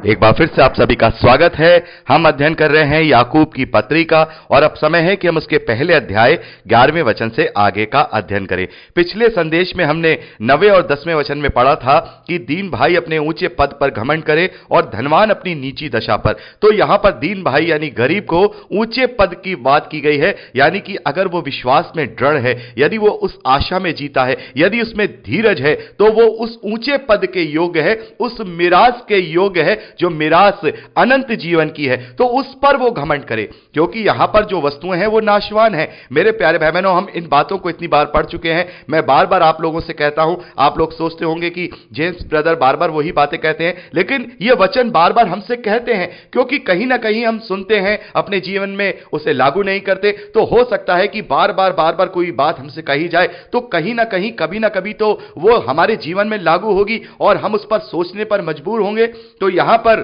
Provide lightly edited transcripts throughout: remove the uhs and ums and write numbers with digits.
एक बार फिर से आप सभी का स्वागत है। हम अध्ययन कर रहे हैं याकूब की पत्री का और अब समय है कि हम उसके पहले अध्याय 11वें वचन से आगे का अध्ययन करें। पिछले संदेश में हमने 9वें और 10वें वचन में पढ़ा था कि दीन भाई अपने ऊंचे पद पर घमंड करे और धनवान अपनी नीची दशा पर। तो यहां पर दीन भाई यानी गरीब को ऊंचे पद की बात की गई है, यानी कि अगर वो विश्वास में दृढ़ है, यदि वो उस आशा में जीता है, यदि उसमें धीरज है, तो वो उस ऊंचे पद के योग्य है, उस मिरास के योग्य है जो मिरास अनंत जीवन की है। तो उस पर वो घमंड करे, क्योंकि यहां पर जो वस्तुएं हैं वो नाशवान है। मेरे प्यारे भाई बहनों, हम इन बातों को इतनी बार पढ़ चुके हैं। मैं बार बार आप लोगों से कहता हूं, आप लोग सोचते होंगे कि जेम्स ब्रदर बार बार वही बातें कहते हैं, लेकिन ये वचन बार बार हमसे कहते हैं क्योंकि कहीं ना कहीं हम सुनते हैं, अपने जीवन में उसे लागू नहीं करते। तो हो सकता है कि बार बार कोई बात हमसे कही जाए तो कहीं ना कहीं कभी ना कभी तो वो हमारे जीवन में लागू होगी और हम उस पर सोचने पर मजबूर होंगे। तो यहां पर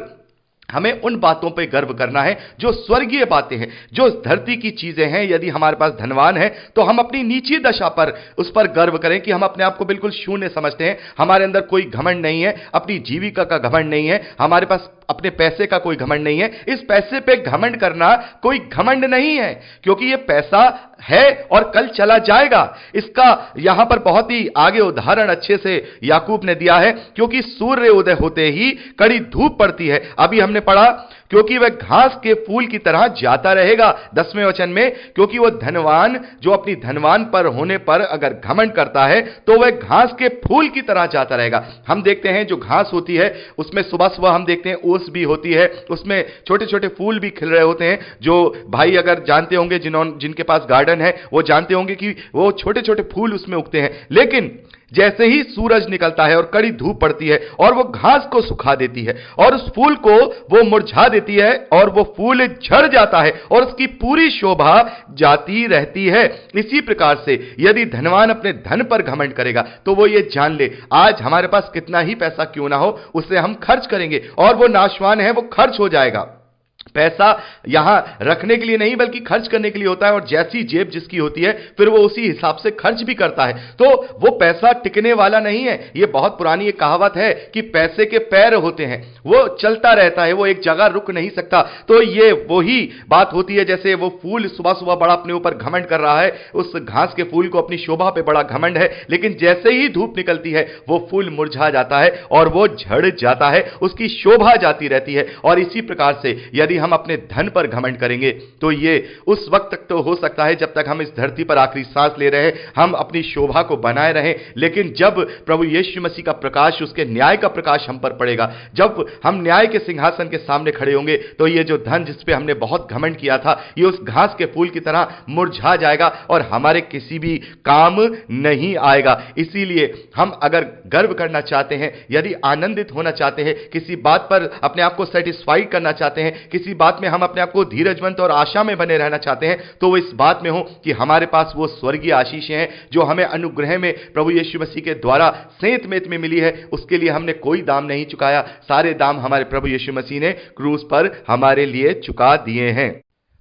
हमें उन बातों पे गर्व करना है जो स्वर्गीय बातें हैं, जो धरती की चीजें हैं। यदि हमारे पास धनवान है तो हम अपनी नीची दशा पर उस पर गर्व करें कि हम अपने आप को बिल्कुल शून्य समझते हैं, हमारे अंदर कोई घमंड नहीं है, अपनी जीविका का घमंड नहीं है, हमारे पास अपने पैसे का कोई घमंड नहीं है। इस पैसे पे घमंड करना कोई घमंड नहीं है, क्योंकि ये पैसा है और कल चला जाएगा। इसका यहां पर बहुत ही आगे उदाहरण अच्छे से याकूब ने दिया है, क्योंकि सूर्य उदय होते ही कड़ी धूप पड़ती है। अभी हमने पढ़ा क्योंकि वह घास के फूल की तरह जाता रहेगा 10वें वचन में, क्योंकि वह धनवान जो अपनी धनवान पर होने पर अगर घमंड करता है तो वह घास के फूल की तरह जाता रहेगा। हम देखते हैं जो घास होती है उसमें सुबह सुबह हम देखते हैं ओस भी होती है, उसमें छोटे छोटे फूल भी खिल रहे होते हैं। जो भाई अगर जानते होंगे, जिनके पास गार्डन है वो जानते होंगे कि वो छोटे छोटे फूल उसमें उगते हैं। लेकिन जैसे ही सूरज निकलता है और कड़ी धूप पड़ती है और वो घास को सुखा देती है और उस फूल को वो मुरझा देती है और वो फूल झड़ जाता है और उसकी पूरी शोभा जाती रहती है। इसी प्रकार से यदि धनवान अपने धन पर घमंड करेगा तो वो ये जान ले, आज हमारे पास कितना ही पैसा क्यों ना हो, उसे हम खर्च करेंगे और वो नाशवान है, वो खर्च हो जाएगा। पैसा यहां रखने के लिए नहीं बल्कि खर्च करने के लिए होता है, और जैसी जेब जिसकी होती है फिर वो उसी हिसाब से खर्च भी करता है। तो वो पैसा टिकने वाला नहीं है। ये बहुत पुरानी एक कहावत है कि पैसे के पैर होते हैं, वो चलता रहता है, वो एक जगह रुक नहीं सकता। तो ये वही बात होती है, जैसे वो फूल सुबह सुबह बड़ा अपने ऊपर घमंड कर रहा है, उस घास के फूल को अपनी शोभा पे बड़ा घमंड है, लेकिन जैसे ही धूप निकलती है वो फूल मुरझा जाता है और वो झड़ जाता है, उसकी शोभा जाती रहती है। और इसी प्रकार से यदि हम अपने धन पर घमंड करेंगे तो ये उस वक्त तक तो हो सकता है जब तक हम इस धरती पर आखिरी सांस ले रहे हैं, हम अपनी शोभा को बनाए रहें। लेकिन जब प्रभु यीशु मसीह का प्रकाश, उसके न्याय का प्रकाश हम पर पड़ेगा, जब हम न्याय के सिंहासन के सामने खड़े होंगे, तो ये जो धन जिस पे हमने बहुत घमंड किया था, ये उस घास के फूल की तरह मुरझा जाएगा और हमारे किसी भी काम नहीं आएगा। इसीलिए हम अगर गर्व करना चाहते हैं, यदि आनंदित होना चाहते हैं, किसी बात पर अपने आप को सेटिस्फाइड करना चाहते हैं, किसी बात में हम अपने आप को धीरजवंत और आशा में बने रहना चाहते हैं, तो वो इस बात में हो कि हमारे पास वो स्वर्गीय आशीषें हैं जो हमें अनुग्रह में प्रभु यीशु मसीह के द्वारा सेंत मेत में मिली है। उसके लिए हमने कोई दाम नहीं चुकाया, सारे दाम हमारे प्रभु यीशु मसीह ने क्रूस पर हमारे लिए चुका दिए हैं।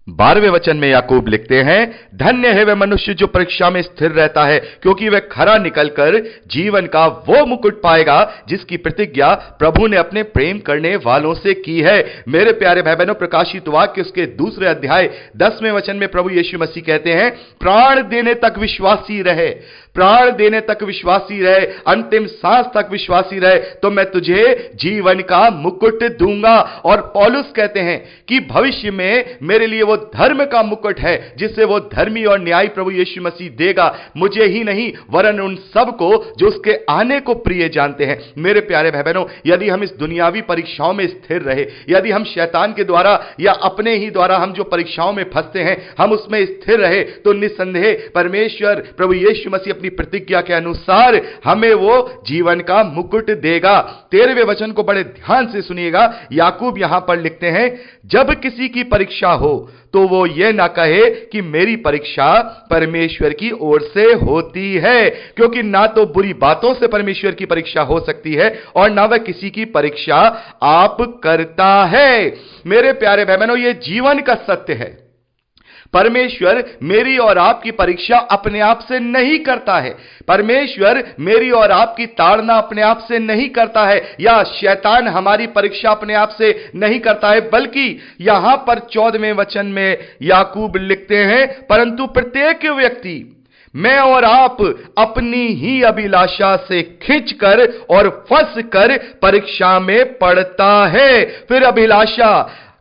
12वें वचन में याकूब लिखते हैं, धन्य है वह मनुष्य जो परीक्षा में स्थिर रहता है, क्योंकि वह खरा निकलकर जीवन का वो मुकुट पाएगा जिसकी प्रतिज्ञा प्रभु ने अपने प्रेम करने वालों से की है। मेरे प्यारे भाई बहनों, प्रकाशित वाक्य उसके 2 अध्याय 10वें वचन में प्रभु यीशु मसीह कहते हैं, प्राण देने तक विश्वासी रहे, प्राण देने तक विश्वासी रहे, अंतिम सांस तक विश्वासी रहे, तो मैं तुझे जीवन का मुकुट दूंगा। और पौलुस कहते हैं कि भविष्य में मेरे लिए वो धर्म का मुकुट है जिससे वो धर्मी और न्यायी प्रभु यीशु मसीह देगा, मुझे ही नहीं वरन उन सबको जो उसके आने को प्रिय जानते हैं। मेरे प्यारे भाई बहनों, यदि हम इस दुनियावी परीक्षाओं में स्थिर रहे, यदि हम शैतान के द्वारा या अपने ही द्वारा हम जो परीक्षाओं में फंसते हैं हम उसमें स्थिर रहे, तो निस्संदेह परमेश्वर प्रभु यीशु मसीह अपनी प्रतिज्ञा के अनुसार हमें वो जीवन का मुकुट देगा। 13वें वचन को बड़े ध्यान से सुनिएगा। याकूब यहां पर लिखते हैं, जब किसी की परीक्षा हो तो वो ये ना कहे कि मेरी परीक्षा परमेश्वर की ओर से होती है, क्योंकि ना तो बुरी बातों से परमेश्वर की परीक्षा हो सकती है और ना वह किसी की परीक्षा आप करता है। मेरे प्यारे भाई बहनों, ये जीवन का सत्य है। परमेश्वर मेरी और आपकी परीक्षा अपने आप से नहीं करता है। परमेश्वर मेरी और आपकी ताड़ना अपने आप से नहीं करता है, या शैतान हमारी परीक्षा अपने आप से नहीं करता है, बल्कि यहां पर 14वें वचन में याकूब लिखते हैं, परंतु प्रत्येक व्यक्ति, मैं और आप, अपनी ही अभिलाषा से खिंचकर और फंस कर परीक्षा में पड़ता है। फिर अभिलाषा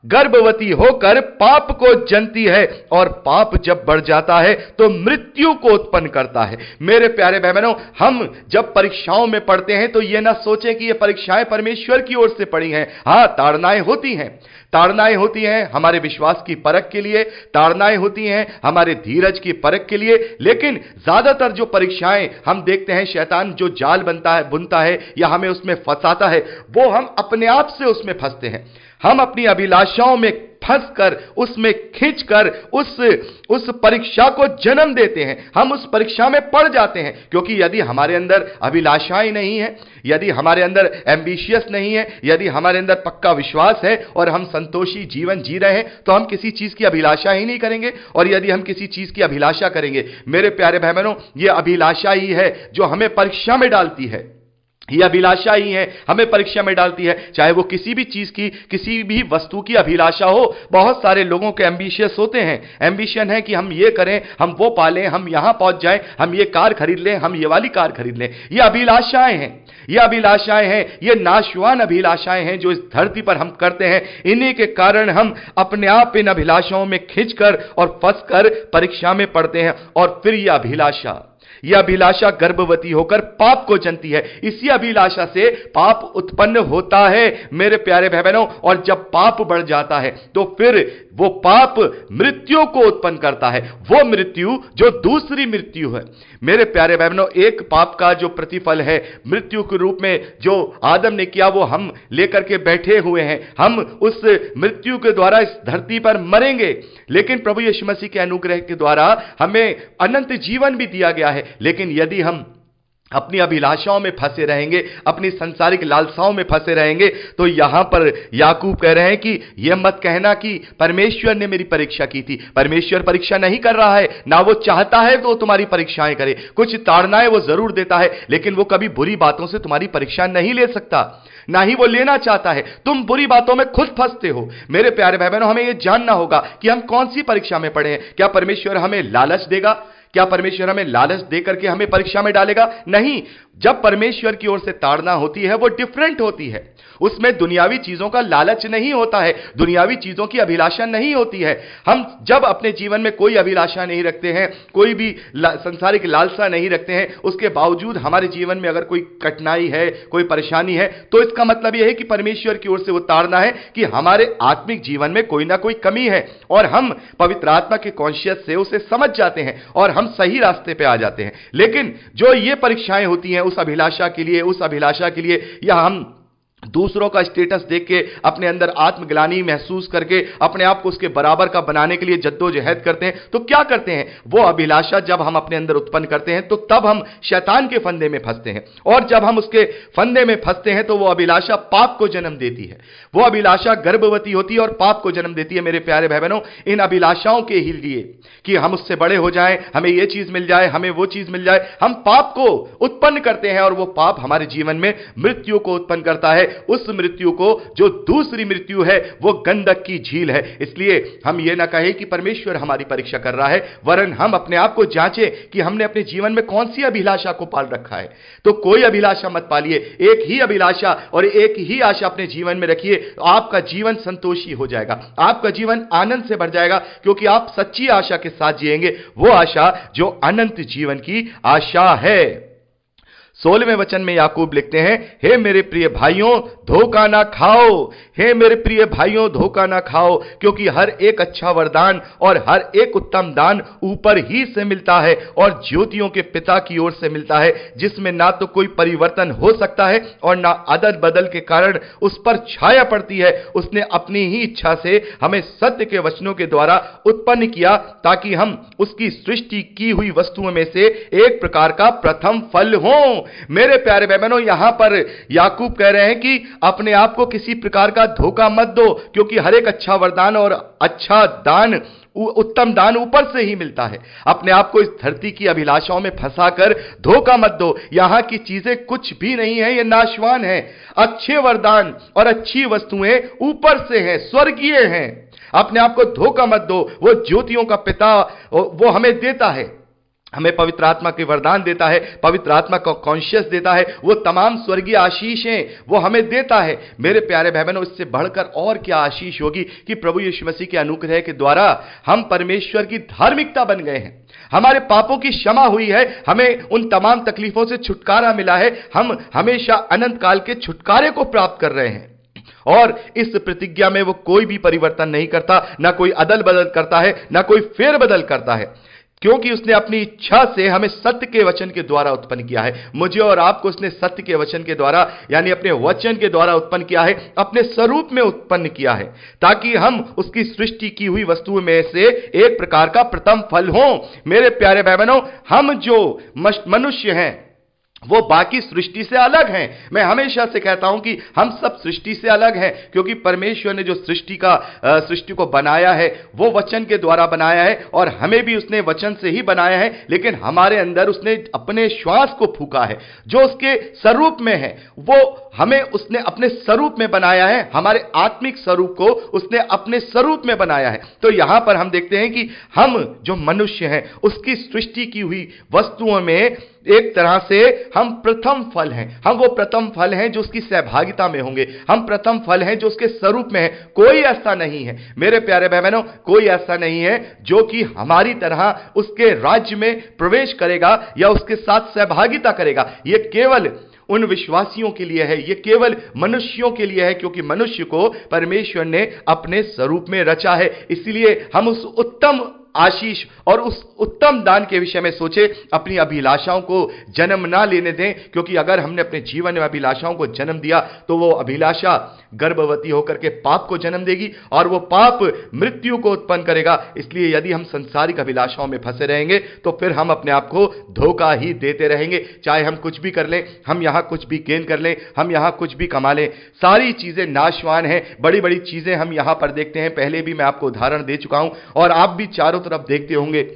गर्भवती होकर पाप को जनती है, और पाप जब बढ़ जाता है तो मृत्यु को उत्पन्न करता है। मेरे प्यारे भाई बहनों, हम जब परीक्षाओं में पढ़ते हैं तो यह ना सोचें कि ये परीक्षाएं परमेश्वर की ओर से पड़ी हैं। हां, ताड़नाएं होती हैं, ताड़नाएं होती हैं हमारे विश्वास की परख के लिए, ताड़नाएं होती हैं हमारे धीरज की परख के लिए, लेकिन ज्यादातर जो परीक्षाएं हम देखते हैं, शैतान जो जाल बुनता है या हमें उसमें फंसाता है, वो हम अपने आप से उसमें फंसते हैं। हम अपनी अभिलाषाओं में फंसकर, उसमें खींचकर उस परीक्षा को जन्म देते हैं। हम उस परीक्षा में पड़ जाते हैं, क्योंकि यदि हमारे अंदर अभिलाषाएं नहीं है, यदि हमारे अंदर एम्बिशियस नहीं है, यदि हमारे अंदर पक्का विश्वास है और हम संतोषी जीवन जी रहे हैं, तो हम किसी चीज की अभिलाषा ही नहीं करेंगे। और यदि हम किसी चीज की अभिलाषा करेंगे, मेरे प्यारे भाई बहनों, यह अभिलाषा ही है जो हमें परीक्षा में डालती है। यह अभिलाषा ही है हमें परीक्षा में डालती है, चाहे वो किसी भी चीज की, किसी भी वस्तु की अभिलाषा हो। बहुत सारे लोगों के एम्बिशियस होते हैं, एम्बिशन है कि हम ये करें, हम वो पालें, हम यहां पहुंच जाएं, हम ये कार खरीद लें, हम ये वाली कार खरीद लें। ये अभिलाषाएं हैं, ये अभिलाषाएं हैं, ये नाशवान अभिलाषाएं हैं जो इस धरती पर हम करते हैं। इन्हीं के कारण हम अपने आप इन अभिलाषाओं में खिंचकर और फंसकर परीक्षा में पड़ते हैं। और फिर यह अभिलाषा गर्भवती होकर पाप को जनती है। इसी अभिलाषा से पाप उत्पन्न होता है मेरे प्यारे भाई बहनों, और जब पाप बढ़ जाता है तो फिर वो पाप मृत्यु को उत्पन्न करता है, वो मृत्यु जो दूसरी मृत्यु है। मेरे प्यारे भाई बहनों, एक पाप का जो प्रतिफल है मृत्यु के रूप में जो आदम ने किया, वो हम लेकर के बैठे हुए हैं। हम उस मृत्यु के द्वारा इस धरती पर मरेंगे, लेकिन प्रभु यीशु मसीह के अनुग्रह के द्वारा हमें अनंत जीवन भी दिया गया है। लेकिन यदि हम अपनी अभिलाषाओं में फंसे रहेंगे, अपनी सांसारिक लालसाओं में फंसे रहेंगे, तो यहां पर याकूब कह रहे हैं कि यह मत कहना कि परमेश्वर ने मेरी परीक्षा की थी। परमेश्वर परीक्षा नहीं कर रहा है, ना वो चाहता है तो तुम्हारी परीक्षाएं करे। कुछ ताड़नाएं वो जरूर देता है, लेकिन वो कभी बुरी बातों से तुम्हारी परीक्षा नहीं ले सकता, ना ही वो लेना चाहता है। तुम बुरी बातों में खुद फंसते हो। मेरे प्यारे भाई बहनों, हमें यह जानना होगा कि हम कौन सी परीक्षा में पड़े हैं। क्या परमेश्वर हमें लालच देगा? क्या परमेश्वर हमें लालच देकर के हमें परीक्षा में डालेगा? नहीं। जब परमेश्वर की ओर से ताड़ना होती है वो डिफरेंट होती है, उसमें दुनियावी चीजों का लालच नहीं होता है, दुनियावी चीजों की अभिलाषा नहीं होती है। हम जब अपने जीवन में कोई अभिलाषा नहीं रखते हैं, कोई भी संसारिक लालसा नहीं रखते हैं, उसके बावजूद हमारे जीवन में अगर कोई कठिनाई है, कोई परेशानी है, तो इसका मतलब यह है कि परमेश्वर की ओर से वो ताड़ना है कि हमारे आत्मिक जीवन में कोई ना कोई कमी है, और हम पवित्र आत्मा के कॉन्शियस से उसे समझ जाते हैं और हम सही रास्ते पे आ जाते हैं। लेकिन जो ये परीक्षाएं होती हैं उस अभिलाषा के लिए या हम दूसरों का स्टेटस देख के अपने अंदर आत्मग्लानि महसूस करके अपने आप को उसके बराबर का बनाने के लिए जद्दोजहद करते हैं, तो क्या करते हैं? वो अभिलाषा जब हम अपने अंदर उत्पन्न करते हैं तो तब हम शैतान के फंदे में फंसते हैं, और जब हम उसके फंदे में फंसते हैं तो वो अभिलाषा पाप को जन्म देती है। वो अभिलाषा गर्भवती होती है और पाप को जन्म देती है। मेरे प्यारे भाई बहनों, इन अभिलाषाओं के ही लिए कि हम उससे बड़े हो जाएं, हमें ये चीज मिल जाए, हमें वो चीज मिल जाए, हम पाप को उत्पन्न करते हैं, और वो पाप हमारे जीवन में मृत्यु को उत्पन्न करता है। उस मृत्यु को, जो दूसरी मृत्यु है, वो गंधक की झील है। इसलिए हम ये ना कहें कि परमेश्वर हमारी परीक्षा कर रहा है, वरन हम अपने आप को जांचें कि हमने अपने जीवन में कौन सी अभिलाषा को पाल रखा है। तो कोई अभिलाषा मत पालिए, एक ही अभिलाषा और एक ही आशा अपने जीवन में रखिए, तो आपका जीवन संतोषी हो जाएगा, आपका जीवन आनंद से भर जाएगा, क्योंकि आप सच्ची आशा के साथ जिएंगे, वो आशा जो अनंत जीवन की आशा है। 16वें वचन में याकूब लिखते हैं, हे मेरे प्रिय भाइयों धोखा ना खाओ, हे मेरे प्रिय भाइयों धोखा ना खाओ, क्योंकि हर एक अच्छा वरदान और हर एक उत्तम दान ऊपर ही से मिलता है और ज्योतियों के पिता की ओर से मिलता है, जिसमें ना तो कोई परिवर्तन हो सकता है और ना अदल बदल के कारण उस पर छाया पड़ती है। उसने अपनी ही इच्छा से हमें सत्य के वचनों के द्वारा उत्पन्न किया, ताकि हम उसकी सृष्टि की हुई वस्तुओं में से एक प्रकार का प्रथम फल हों। मेरे प्यारे भाई बहनों, यहां पर याकूब कह रहे हैं कि अपने आप को किसी प्रकार का धोखा मत दो, क्योंकि हर एक अच्छा वरदान और अच्छा दान, उत्तम दान ऊपर से ही मिलता है। अपने आप को इस धरती की अभिलाषाओं में फंसाकर धोखा मत दो। यहां की चीजें कुछ भी नहीं है, ये नाशवान है। अच्छे वरदान और अच्छी वस्तुएं ऊपर से हैं, स्वर्गीय हैं। अपने आप को धोखा मत दो। वो ज्योतियों का पिता वो हमें देता है, हमें पवित्र आत्मा के वरदान देता है, पवित्र आत्मा का कॉन्शियस देता है, वो तमाम स्वर्गीय आशीषें वो हमें देता है। मेरे प्यारे भाई बहनों, इससे बढ़कर और क्या आशीष होगी कि प्रभु यीशु मसीह के अनुग्रह के द्वारा हम परमेश्वर की धार्मिकता बन गए हैं, हमारे पापों की क्षमा हुई है, हमें उन तमाम तकलीफों से छुटकारा मिला है, हम हमेशा अनंत काल के छुटकारे को प्राप्त कर रहे हैं। और इस प्रतिज्ञा में वो कोई भी परिवर्तन नहीं करता, ना कोई अदल बदल करता है, ना कोई फेरबदल करता है, क्योंकि उसने अपनी इच्छा से हमें सत्य के वचन के द्वारा उत्पन्न किया है। मुझे और आपको उसने सत्य के वचन के द्वारा, यानी अपने वचन के द्वारा उत्पन्न किया है, अपने स्वरूप में उत्पन्न किया है, ताकि हम उसकी सृष्टि की हुई वस्तुओं में से एक प्रकार का प्रथम फल हों। मेरे प्यारे भाई बहनों, हम जो मनुष्य हैं वो बाकी सृष्टि से अलग हैं। मैं हमेशा से कहता हूं कि हम सब सृष्टि से अलग हैं, क्योंकि परमेश्वर ने जो सृष्टि को बनाया है वो वचन के द्वारा बनाया है, और हमें भी उसने वचन से ही बनाया है, लेकिन हमारे अंदर उसने अपने श्वास को फूंका है जो उसके स्वरूप में है। वो हमें उसने अपने स्वरूप में बनाया है, हमारे आत्मिक स्वरूप को उसने अपने स्वरूप में बनाया है। तो यहां पर हम देखते हैं कि हम जो मनुष्य हैं उसकी सृष्टि की हुई वस्तुओं में एक तरह से हम प्रथम फल हैं। हम वो प्रथम फल हैं जो उसकी सहभागिता में होंगे, हम प्रथम फल हैं जो उसके स्वरूप में है। कोई ऐसा नहीं है मेरे प्यारे भाई बहनों, कोई ऐसा नहीं है जो कि हमारी तरह उसके राज्य में प्रवेश करेगा या उसके साथ सहभागिता करेगा। यह केवल उन विश्वासियों के लिए है, यह केवल मनुष्यों के लिए है, क्योंकि मनुष्य को परमेश्वर ने अपने स्वरूप में रचा है। इसलिए हम उस उत्तम आशीष और उस उत्तम दान के विषय में सोचे, अपनी अभिलाषाओं को जन्म ना लेने दें, क्योंकि अगर हमने अपने जीवन में अभिलाषाओं को जन्म दिया तो वो अभिलाषा गर्भवती होकर के पाप को जन्म देगी, और वो पाप मृत्यु को उत्पन्न करेगा। इसलिए यदि हम संसारिक अभिलाषाओं में फंसे रहेंगे तो फिर हम अपने आप को धोखा ही देते रहेंगे। चाहे हम कुछ भी कर लें, हम यहां कुछ भी गेन कर लें, हम यहां कुछ भी कमा लें, सारी चीजें नाशवान हैं। बड़ी बड़ी चीजें हम यहां पर देखते हैं, पहले भी मैं आपको उदाहरण दे चुका हूं, और आप भी चारों तरफ देखते होंगे।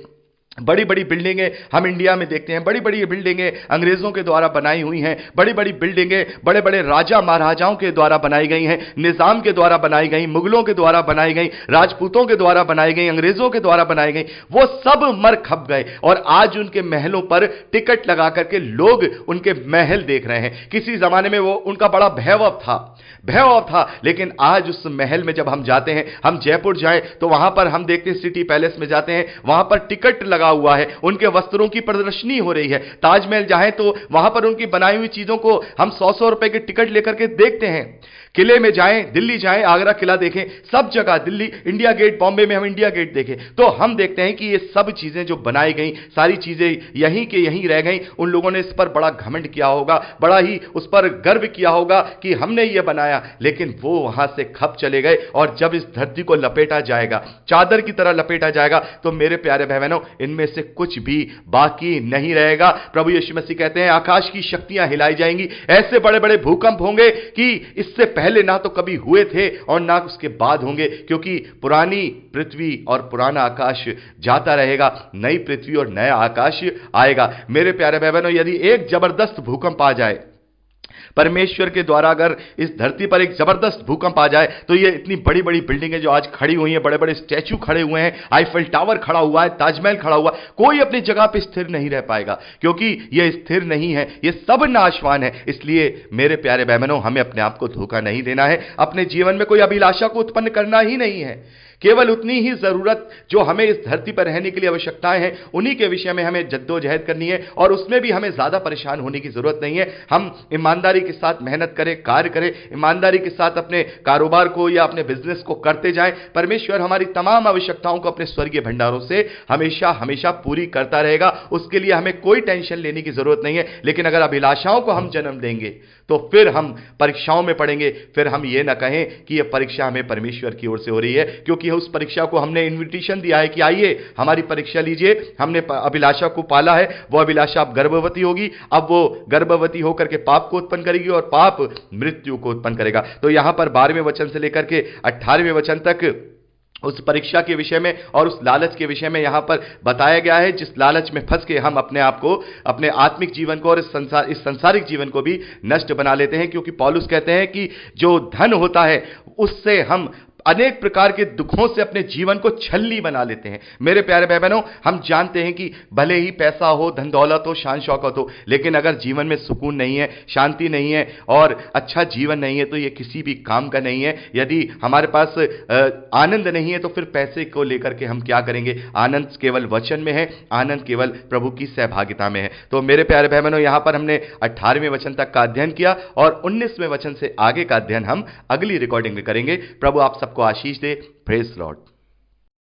बड़ी बड़ी बिल्डिंगें हम इंडिया में देखते हैं, बड़ी बड़ी बिल्डिंगें अंग्रेजों के द्वारा बनाई हुई हैं, बड़ी बड़ी बिल्डिंगें बड़े बड़े राजा महाराजाओं के द्वारा बनाई गई हैं, निजाम के द्वारा बनाई गई, मुगलों के द्वारा बनाई गई, राजपूतों के द्वारा बनाई गई, अंग्रेजों के द्वारा बनाई गई। वो सब मर खप गए, और आज उनके महलों पर टिकट लगा करके लोग उनके महल देख रहे हैं। किसी जमाने में वो उनका बड़ा वैभव था, लेकिन आज उस महल में जब हम जाते हैं, हम जयपुर जाएं तो वहां पर हम देखते हैं, सिटी पैलेस में जाते हैं, वहां पर टिकट लगा हुआ है, उनके वस्त्रों की प्रदर्शनी हो रही है। ताजमहल जाएं तो वहां पर उनकी बनाई हुई चीजों को हम 100 रुपए के टिकट लेकर के देखते हैं। किले में जाएं, दिल्ली जाएं, आगरा किला देखें, सब जगह, दिल्ली इंडिया गेट, बॉम्बे में हम इंडिया गेट देखें, तो हम देखते हैं कि ये सब चीजें जो बनाई गई, सारी चीजें यहीं के यहीं रह गई। उन लोगों ने इस पर बड़ा घमंड किया होगा, बड़ा ही उस पर गर्व किया होगा कि हमने ये बनाया, लेकिन वो वहां से खप चले गए। और जब इस धरती को लपेटा जाएगा, चादर की तरह लपेटा जाएगा, तो मेरे प्यारे भाई बहनों, इनमें से कुछ भी बाकी नहीं रहेगा। प्रभु यीशु मसीह कहते हैं, आकाश की शक्तियां हिलाई जाएंगी, ऐसे बड़े बड़े भूकंप होंगे कि इससे पहले ना तो कभी हुए थे और ना उसके बाद होंगे, क्योंकि पुरानी पृथ्वी और पुराना आकाश जाता रहेगा, नई पृथ्वी और नया आकाश आएगा। मेरे प्यारे भाई बहनों, यदि एक जबरदस्त भूकंप आ जाए परमेश्वर के द्वारा, अगर इस धरती पर एक जबरदस्त भूकंप आ जाए, तो ये इतनी बड़ी बड़ी बिल्डिंगें जो आज खड़ी हुई हैं, बड़े बड़े स्टैच्यू खड़े हुए हैं, आईफल टावर खड़ा हुआ है, ताजमहल खड़ा हुआ, कोई अपनी जगह पे स्थिर नहीं रह पाएगा, क्योंकि ये स्थिर नहीं है, ये सब नाशवान है। इसलिए मेरे प्यारे भाई बहनों, हमें अपने आप को धोखा नहीं देना है, अपने जीवन में कोई अभिलाषा को उत्पन्न करना ही नहीं है। केवल उतनी ही जरूरत जो हमें इस धरती पर रहने के लिए आवश्यकताएं हैं, उन्हीं के विषय में हमें जद्दोजहद करनी है, और उसमें भी हमें ज्यादा परेशान होने की जरूरत नहीं है। हम ईमानदारी के साथ मेहनत करें, कार्य करें, ईमानदारी के साथ अपने कारोबार को या अपने बिजनेस को करते जाएं। परमेश्वर हमारी तमाम आवश्यकताओं को अपने स्वर्गीय भंडारों से हमेशा हमेशा पूरी करता रहेगा। उसके लिए हमें कोई टेंशन लेने की जरूरत नहीं है। लेकिन अगर अभिलाषाओं को हम जन्म देंगे तो फिर हम परीक्षाओं में पढ़ेंगे, फिर हम ये ना कहें कि यह परीक्षा हमें परमेश्वर की ओर से हो रही है, क्योंकि उस परीक्षा को हमने इन्विटेशन दिया है कि आइए हमारी परीक्षा लीजिए। हमने अभिलाषा को पाला है, वो अभिलाषा अब गर्भवती होगी, अब वो गर्भवती होकर के पाप को उत्पन्न करेगी और पाप मृत्यु को उत्पन्न करेगा। तो यहां पर 12वें वचन से लेकर के 18वें वचन तक उस परीक्षा के विषय में और उस लालच के विषय में यहां पर बताया गया है, जिस लालच में फंस के हम अपने आप को, अपने आत्मिक जीवन को और इस संसारिक जीवन को भी नष्ट बना लेते हैं। क्योंकि पौलुस कहते हैं कि जो धन होता है उससे हम अनेक प्रकार के दुखों से अपने जीवन को छलनी बना लेते हैं। मेरे प्यारे भाई बहनों, हम जानते हैं कि भले ही पैसा हो, धन दौलत हो, शान शौकत हो, लेकिन अगर जीवन में सुकून नहीं है, शांति नहीं है और अच्छा जीवन नहीं है, तो यह किसी भी काम का नहीं है। यदि हमारे पास आनंद नहीं है तो फिर पैसे को लेकर के हम क्या करेंगे? आनंद केवल वचन में है, आनंद केवल प्रभु की सहभागिता में है। तो मेरे प्यारे भाई बहनों, यहां पर हमने 18वें वचन तक का अध्ययन किया और 19वें वचन से आगे का अध्ययन हम अगली रिकॉर्डिंग में करेंगे। प्रभु आप सबको आशीष दे। Praise Lord.